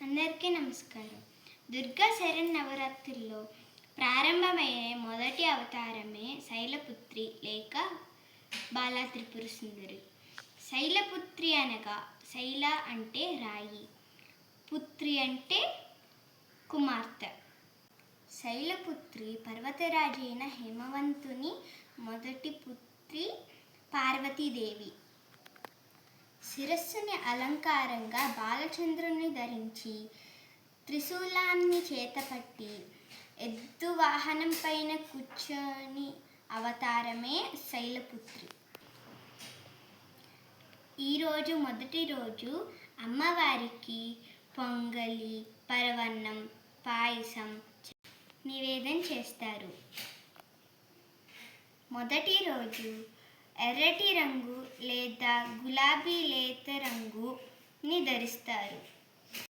అందరికీ నమస్కారం. దుర్గా శరన్నవరాత్రుల్లో ప్రారంభమయ్యే మొదటి అవతారమే శైలపుత్రి లేక బాలా త్రిపుర సుందరి. శైలపుత్రి అనగా శైల అంటే రాయి, పుత్రి అంటే కుమార్తె. శైలపుత్రి పర్వతరాజైన హిమవంతుని మొదటి పుత్రి పార్వతీదేవి. శిరస్సుని అలంకారంగా బాలచంద్రుని ధరించి త్రిశూలాన్ని చేతపట్టి ఎద్దు వాహనం పైన కూర్చొని అవతారమే శైలపుత్రి. ఈరోజు మొదటి రోజు అమ్మవారికి పొంగలి, పరవన్నం, పాయసం నివేదన చేస్తారు. మొదటి రోజు ఎర్రటి రంగు లేదా గులాబీ లేత రంగుని ధరిస్తారు.